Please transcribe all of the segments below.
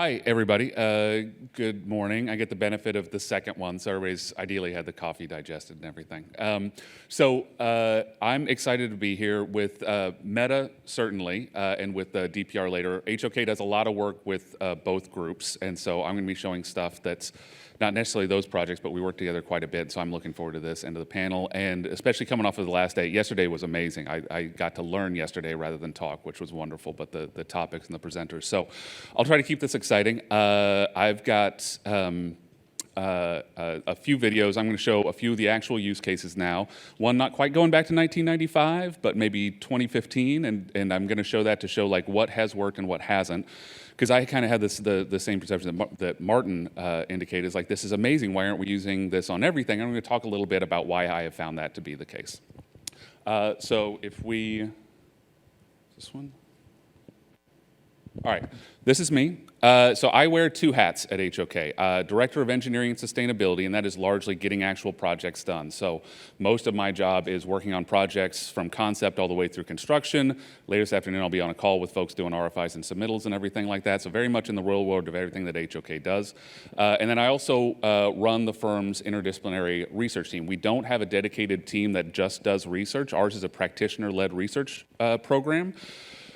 Hi, everybody. Good morning. I get the benefit of the second one, so everybody's ideally had the coffee digested and everything. I'm excited to be here with Meta, certainly, and with DPR later. HOK does a lot of work with both groups, and so I'm going to be showing stuff that's not necessarily those projects, but we work together quite a bit, so I'm looking forward to this end of the panel, and especially coming off of the last day. Yesterday was amazing. I got to learn yesterday rather than talk, which was wonderful, but the topics and the presenters. So I'll try to keep this exciting. I've got a few videos. I'm going to show a few of the actual use cases now. One not quite going back to 1995, but maybe 2015, and I'm going to show that to show like what has worked and what hasn't. Because I kind of had the same perception that Martin indicated, is like, this is amazing, why aren't we using this on everything? I'm going to talk a little bit about why I have found that to be the case. So if we, this one? All right, this is me. So I wear two hats at HOK, Director of Engineering and Sustainability, and that is largely getting actual projects done. So most of my job is working on projects from concept all the way through construction. Later this afternoon, I'll be on a call with folks doing RFIs and submittals and everything like that. So very much in the real world of everything that HOK does. And then I also run the firm's interdisciplinary research team. We don't have a dedicated team that just does research. Ours is a practitioner-led research program.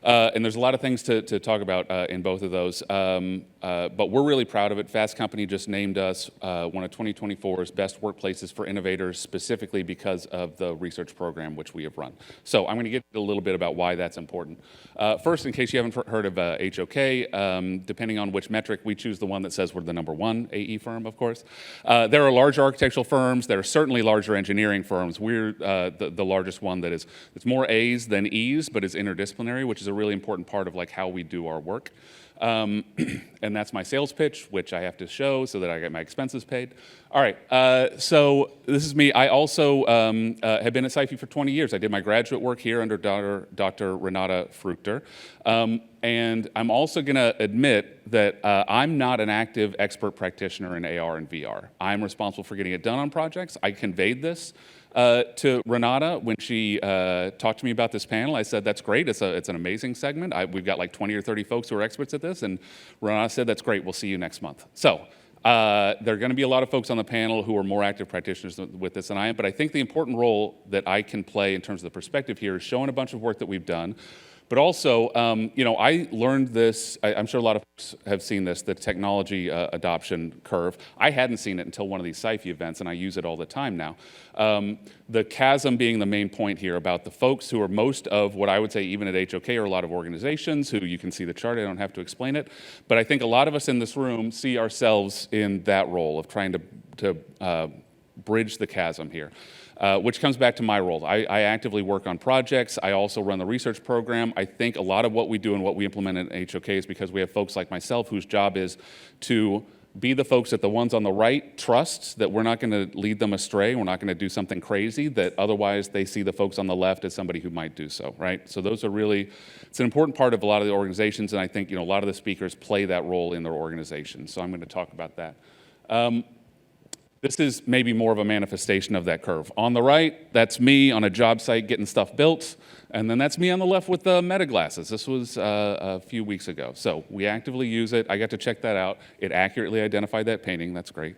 And there's a lot of things to talk about in both of those, but we're really proud of it. Fast Company just named us one of 2024's best workplaces for innovators, specifically because of the research program which we have run. So I'm going to get a little bit about why that's important. First, in case you haven't heard of HOK, depending on which metric, we choose the one that says we're the #1 AE firm, of course. There are larger architectural firms. There are certainly larger engineering firms. We're the largest one that is, it's more A's than E's, but is interdisciplinary, which is a really important part of like how we do our work. And that's my sales pitch, which I have to show so that I get my expenses paid. All right, so this is me. I also have been at CIFE for 20 years. I did my graduate work here under Dr. Renata Fruchter. And I'm also going to admit that I'm not an active expert practitioner in AR and VR. I'm responsible for getting it done on projects. I conveyed this to Renata when she talked to me about this panel. I said, that's great. It's an amazing segment. We've got like 20 or 30 folks who are experts at this. And Renata said, that's great. We'll see you next month. So there are going to be a lot of folks on the panel who are more active practitioners with this than I am. But I think the important role that I can play in terms of the perspective here is showing a bunch of work that we've done. But also, I learned this, I'm sure a lot of folks have seen this, the technology adoption curve. I hadn't seen it until one of these CIFE events, and I use it all the time now. The chasm being the main point here about the folks who are most of what I would say even at HOK are a lot of organizations who you can see the chart, I don't have to explain it. But I think a lot of us in this room see ourselves in that role of trying to bridge the chasm here. Which comes back to my role. I actively work on projects. I also run the research program. I think a lot of what we do and what we implement at HOK is because we have folks like myself whose job is to be the folks that the ones on the right trust, that we're not going to lead them astray, we're not going to do something crazy, that otherwise they see the folks on the left as somebody who might do so, right? So those are really, it's an important part of a lot of the organizations, and I think a lot of the speakers play that role in their organization. So I'm going to talk about that. This is maybe more of a manifestation of that curve. On the right, that's me on a job site getting stuff built, and then that's me on the left with the Meta glasses. This was a few weeks ago. So we actively use it. I got to check that out. It accurately identified that painting. That's great.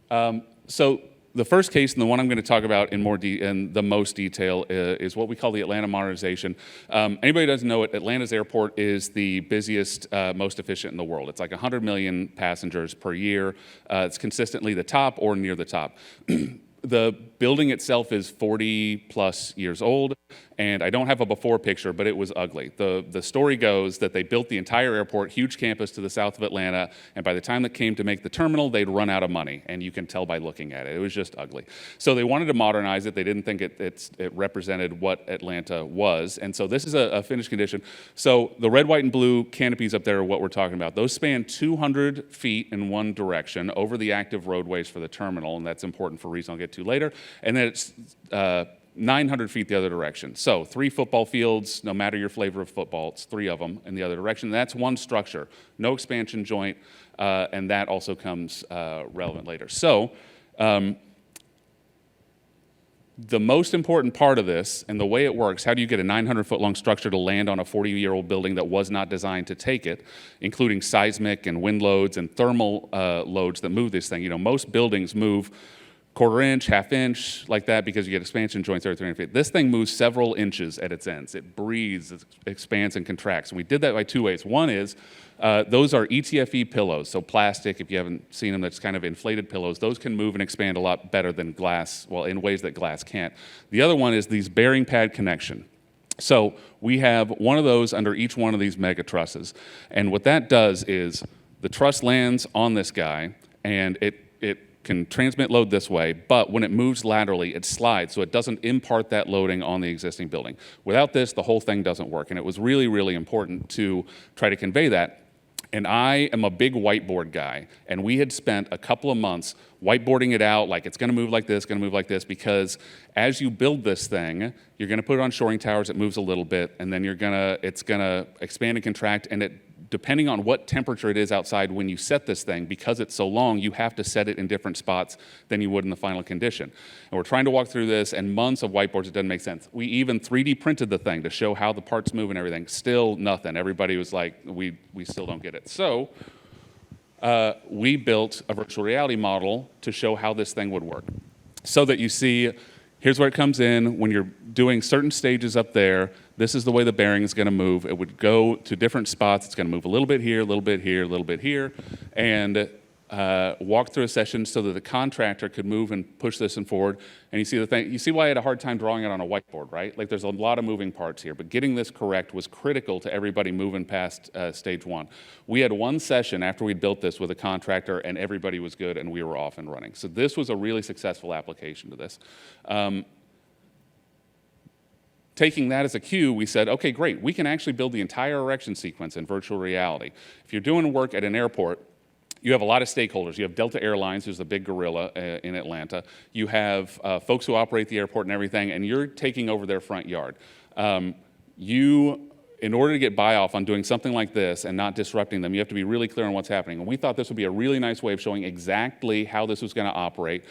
So the first case, and the one I'm going to talk about in the most detail, is what we call the Atlanta modernization. Anybody who doesn't know it, Atlanta's airport is the busiest, most efficient in the world. It's like 100 million passengers per year. It's consistently the top or near the top. The building itself is 40 plus years old, and I don't have a before picture, but it was ugly. The story goes that they built the entire airport, huge campus to the south of Atlanta, and by the time it came to make the terminal, they'd run out of money, and you can tell by looking at it. It was just ugly. So they wanted to modernize it. They didn't think it represented what Atlanta was, and so this is a finished condition. So the red, white, and blue canopies up there are what we're talking about. Those span 200 feet in one direction over the active roadways for the terminal, and that's important for a reason I'll get to later. And then it's 900 feet the other direction. So 3 football fields, no matter your flavor of football, it's 3 of them in the other direction. That's one structure, no expansion joint, and that also comes relevant later. So The most important part of this, and the way it works, how do you get a 900-foot-long structure to land on a 40-year-old building that was not designed to take it, including seismic and wind loads and thermal loads that move this thing? You know, most buildings move quarter inch, half inch, like that, because you get expansion joints every 300 feet. This thing moves several inches at its ends. It breathes, it expands, and contracts. And we did that by two ways. One is, those are ETFE pillows, so plastic, if you haven't seen them, that's kind of inflated pillows. Those can move and expand a lot better than glass, well, in ways that glass can't. The other one is these bearing pad connection. So we have one of those under each one of these mega trusses. And what that does is the truss lands on this guy, and it can transmit load this way, but when it moves laterally, it slides, so it doesn't impart that loading on the existing building. Without this, the whole thing doesn't work, and it was really, really important to try to convey that. And I am a big whiteboard guy, and we had spent a couple of months whiteboarding it out, like it's gonna move like this, gonna move like this, because as you build this thing, you're gonna put it on shoring towers, it moves a little bit, and then it's gonna expand and contract, and depending on what temperature it is outside when you set this thing, because it's so long, you have to set it in different spots than you would in the final condition. And we're trying to walk through this, and months of whiteboards, it doesn't make sense. We even 3D printed the thing to show how the parts move and everything. Still nothing. Everybody was like, we still don't get it. So we built a virtual reality model to show how this thing would work. So that you see, here's where it comes in. When you're doing certain stages up there, this is the way the bearing is going to move. It would go to different spots. It's going to move a little bit here, a little bit here, a little bit here, and walk through a session so that the contractor could move and push this and forward. And you see the thing. You see why I had a hard time drawing it on a whiteboard, right? Like there's a lot of moving parts here, but getting this correct was critical to everybody moving past stage one. We had one session after we built this with a contractor, and everybody was good, and we were off and running. So this was a really successful application to this. Taking that as a cue, we said, okay, great, we can actually build the entire erection sequence in virtual reality. If you're doing work at an airport, you have a lot of stakeholders. You have Delta Airlines, who's the big gorilla in Atlanta. You have folks who operate the airport and everything, and you're taking over their front yard. In order to get buy-off on doing something like this and not disrupting them, you have to be really clear on what's happening. And we thought this would be a really nice way of showing exactly how this was going to operate.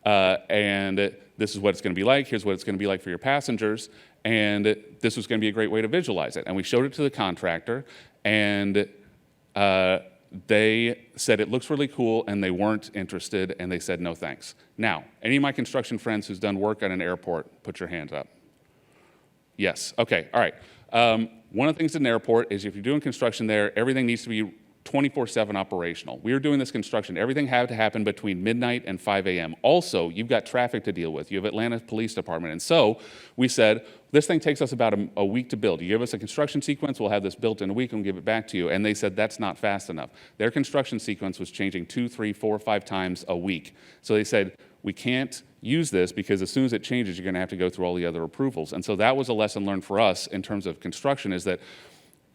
And this is what it's going to be like. Here's what it's going to be like for your passengers. And this was going to be a great way to visualize it. And we showed it to the contractor, and they said it looks really cool, and they weren't interested, and they said no thanks. Now, any of my construction friends who's done work at an airport, put your hands up. Yes, okay, all right. One of the things at an airport is if you're doing construction there, everything needs to be 24/7 operational. We were doing this construction. Everything had to happen between midnight and 5 a.m. Also, you've got traffic to deal with. You have Atlanta Police Department. And so we said, this thing takes us about a week to build. You give us a construction sequence, we'll have this built in a week and we'll give it back to you. And they said, that's not fast enough. Their construction sequence was changing 2, 3, 4, 5 times a week. So they said, we can't use this because as soon as it changes, you're going to have to go through all the other approvals. And so that was a lesson learned for us in terms of construction, is that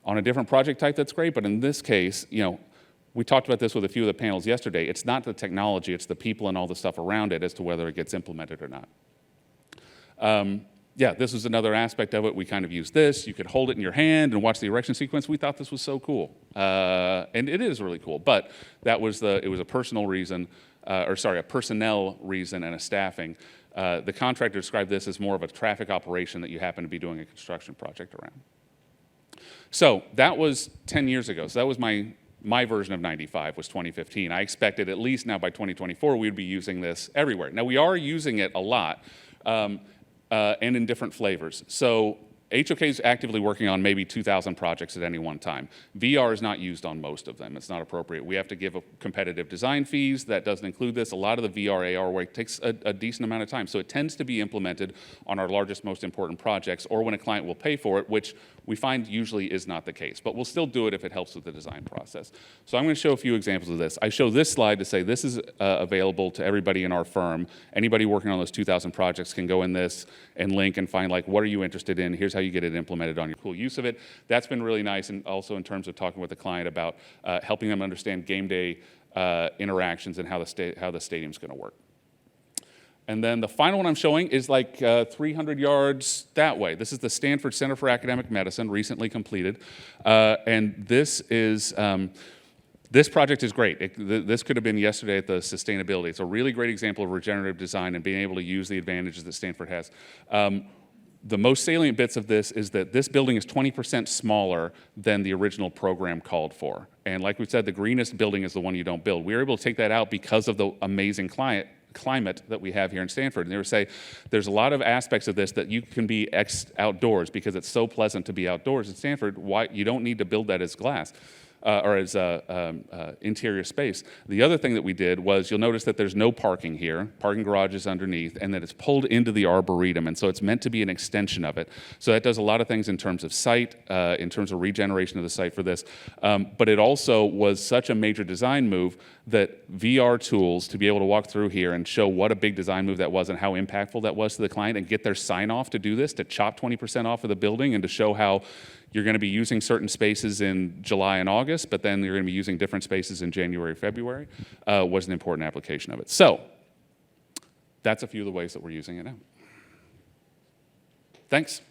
on a different project type, that's great, but in this case, you know, we talked about this with a few of the panels yesterday. It's not the technology, it's the people and all the stuff around it as to whether it gets implemented or not. Yeah, this is another aspect of it. We kind of used this. You could hold it in your hand and watch the erection sequence. We thought this was so cool. And it is really cool, but it was a personal reason, a personnel reason and a staffing. The contractor described this as more of a traffic operation that you happen to be doing a construction project around. So that was 10 years ago. So that was my version of 95 was 2015. I expected at least now by 2024 we'd be using this everywhere. Now we are using it a lot and in different flavors. So HOK is actively working on maybe 2,000 projects at any one time. VR is not used on most of them. It's not appropriate. We have to give competitive design fees. That doesn't include this. A lot of the VR, AR work takes a decent amount of time. So it tends to be implemented on our largest, most important projects, or when a client will pay for it, which we find usually is not the case. But we'll still do it if it helps with the design process. So I'm going to show a few examples of this. I show this slide to say this is available to everybody in our firm. Anybody working on those 2,000 projects can go in this and link and find, like, what are you interested in? Here's how you get it implemented on your cool use of it. That's been really nice, and also in terms of talking with the client about helping them understand game day interactions and how the stadium's going to work. And then the final one I'm showing is like 300 yards that way. This is the Stanford Center for Academic Medicine, recently completed. And this is This project is great. This could have been yesterday at the sustainability. It's a really great example of regenerative design and being able to use the advantages that Stanford has. The most salient bits of this is that this building is 20% smaller than the original program called for. And like we said, the greenest building is the one you don't build. We were able to take that out because of the amazing climate that we have here in Stanford. And they would say there's a lot of aspects of this that you can be outdoors because it's so pleasant to be outdoors in Stanford. Why you don't need to build that as glass. Or as interior space. The other thing that we did was, you'll notice that there's no parking here, parking garage is underneath, and that it's pulled into the arboretum, and so it's meant to be an extension of it. So that does a lot of things in terms of site, in terms of regeneration of the site for this, but it also was such a major design move that VR tools to be able to walk through here and show what a big design move that was and how impactful that was to the client and get their sign off to do this, to chop 20% off of the building and to show how you're going to be using certain spaces in July and August, but then you're going to be using different spaces in January, February, was an important application of it. So that's a few of the ways that we're using it now. Thanks.